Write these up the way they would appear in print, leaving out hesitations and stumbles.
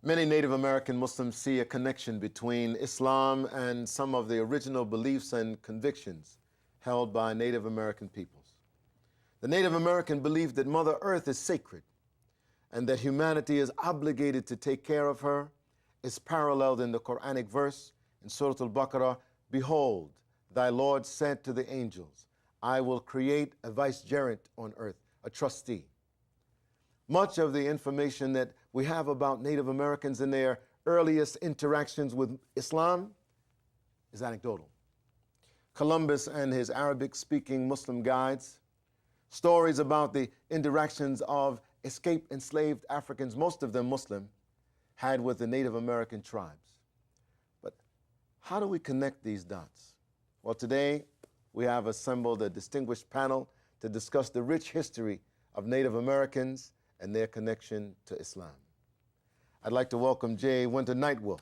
Many Native American Muslims see a connection between Islam and some of the original beliefs and convictions held by Native American peoples. The Native American belief that Mother Earth is sacred and that humanity is obligated to take care of her is paralleled in the Quranic verse in Surah Al-Baqarah, "Behold, thy Lord said to the angels, I will create a vicegerent on earth, a trustee." Much of the information that we have about Native Americans in their earliest interactions with Islam is anecdotal. Columbus and his Arabic-speaking Muslim guides, stories about the interactions of escaped enslaved Africans, most of them Muslim, had with the Native American tribes. But how do we connect these dots? Well, today we have assembled a distinguished panel to discuss the rich history of Native Americans and their connection to Islam. I'd like to welcome Jay Winter Nightwolf,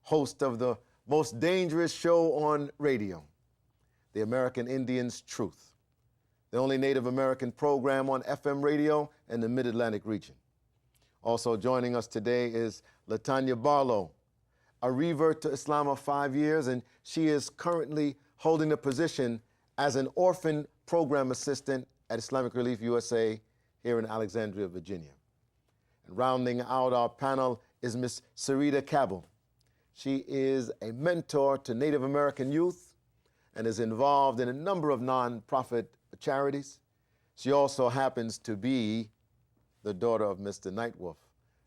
host of the most dangerous show on radio, The American Indian's Truth, the only Native American program on FM radio in the Mid-Atlantic region. Also joining us today is Latanya Barlow, a revert to Islam of 5 years, and she is currently holding the position as an orphan program assistant at Islamic Relief USA here in Alexandria, Virginia. And rounding out our panel is Miss Sarita Cabell. She is a mentor to Native American youth and is involved in a number of nonprofit charities. She also happens to be the daughter of Mr. Nightwolf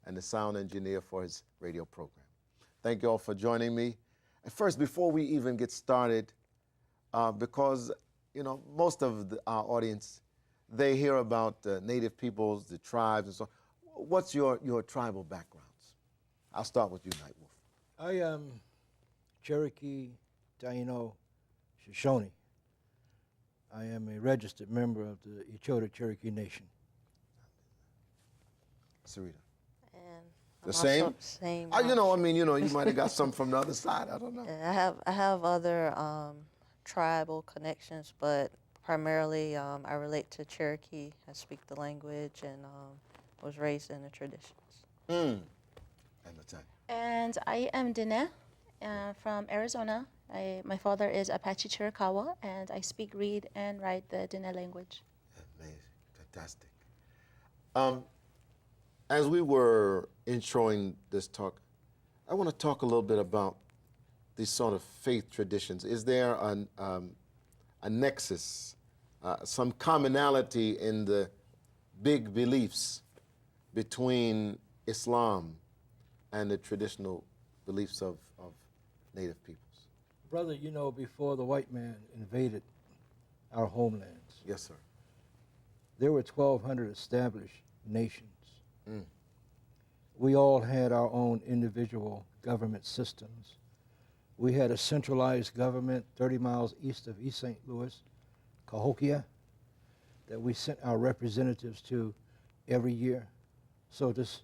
and the sound engineer for his radio program. Thank you all for joining me. And first, before we even get started, because most of our audience, they hear about Native peoples, the tribes, and so on. What's your tribal backgrounds? I'll start with you, Nightwolf. I am Cherokee, Taino, Shoshone. I am a registered member of the Echota Cherokee Nation. Sarita. And The same? Same. You might have got some from the other side. I don't know. I have other tribal connections, but primarily I relate to Cherokee. I speak the language and was raised in the traditions. And Latanya. And I am Dine from Arizona. My father is Apache Chiricahua, and I speak, read, and write the Dine language. Amazing. Fantastic. As we were introing this talk, I want to talk a little bit about these sort of faith traditions. Is there a nexus, some commonality in the big beliefs between Islam and the traditional beliefs of Native peoples? Brother, before the white man invaded our homelands, Yes, sir. there were 1,200 established nations. We all had our own individual government systems. We had a centralized government 30 miles east of East St. Louis, Cahokia, that we sent our representatives to every year. So this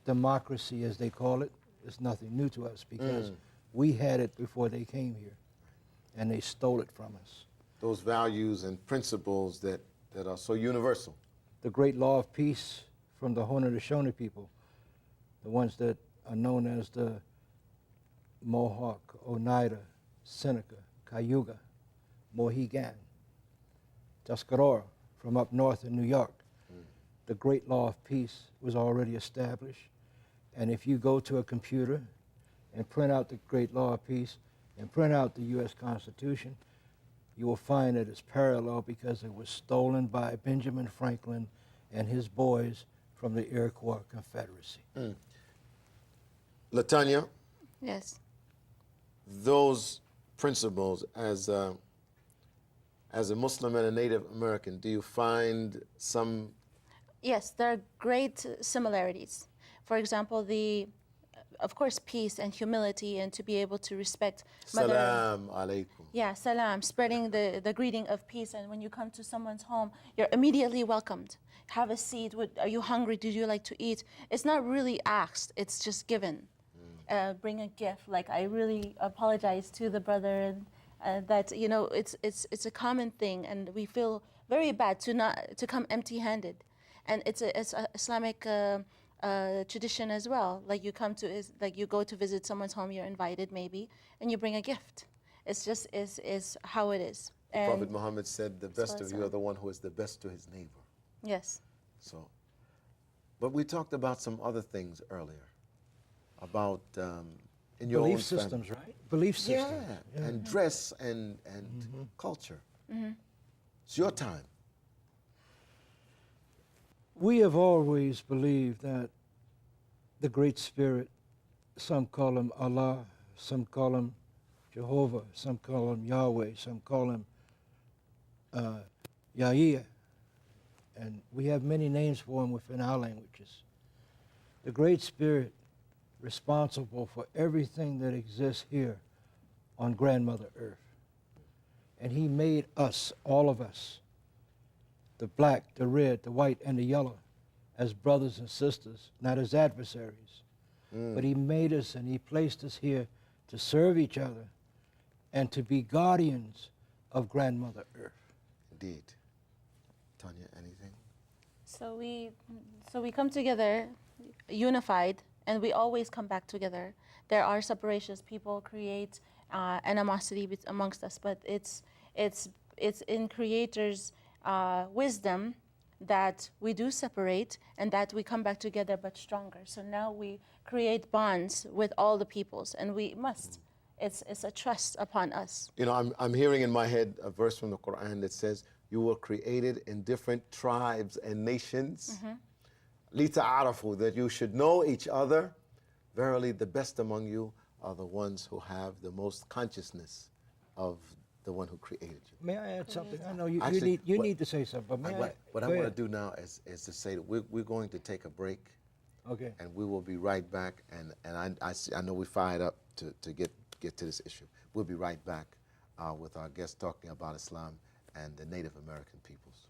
democracy, as they call it, is nothing new to us because we had it before they came here, and they stole it from us. Those values and principles that are so universal. The great law of peace from the Haudenosaunee people, the ones that are known as the Mohawk, Oneida, Seneca, Cayuga, Mohegan, Tuscarora from up north in New York. The great law of peace was already established. And if you go to a computer and print out the great law of peace and print out the U.S. Constitution, you will find that it's parallel because it was stolen by Benjamin Franklin and his boys from the Iroquois Confederacy. Latanya, Yes. those principles as a Muslim and a Native American, do you find some? Yes, there are great similarities. For example, of course, peace and humility, and to be able to respect mother. Salam alaikum. Yeah, salam, spreading the greeting of peace. And when you come to someone's home, you're immediately welcomed. Have a seat. Are you hungry? Did you like to eat? It's not really asked. It's just given. Bring a gift. Like, I really apologize to the brother that it's a common thing, and we feel very bad to come empty-handed. And it's a Islamic tradition as well. Like you come to, like you go to visit someone's home, you're invited maybe, and you bring a gift. It's just is how it is. And Prophet Muhammad said, the best of you are the one who is the best to his neighbor. yes. So, but we talked about some other things earlier, about in your Belief own family. systems, right? Belief systems. Yeah, and dress and culture. It's your time. We have always believed that the Great Spirit, some call him Allah, some call him Jehovah, some call him Yahweh, some call him Yahweh, and we have many names for him within our languages. The Great Spirit, responsible for everything that exists here on Grandmother Earth. And he made us, all of us, the black, the red, the white, and the yellow, as brothers and sisters, not as adversaries. But he made us and he placed us here to serve each other and to be guardians of Grandmother Earth. Indeed. Tanya, anything? So we come together unified, and we always come back together. There are separations. People create animosity amongst us, but it's in Creator's wisdom that we do separate and that we come back together but stronger. So now we create bonds with all the peoples, and we must. It's a trust upon us. You know, I'm hearing in my head a verse from the Quran that says, you were created in different tribes and nations. لِتَعَارَفُوا, that you should know each other. Verily, the best among you are the ones who have the most consciousness of the one who created you. May I add something? I know you Actually, need to say something, but may What I go want ahead. to do now is to say that we're going to take a break, Okay. and we will be right back. And I know we fired up to get to this issue. We'll be right back with our guest talking about Islam and the Native American peoples.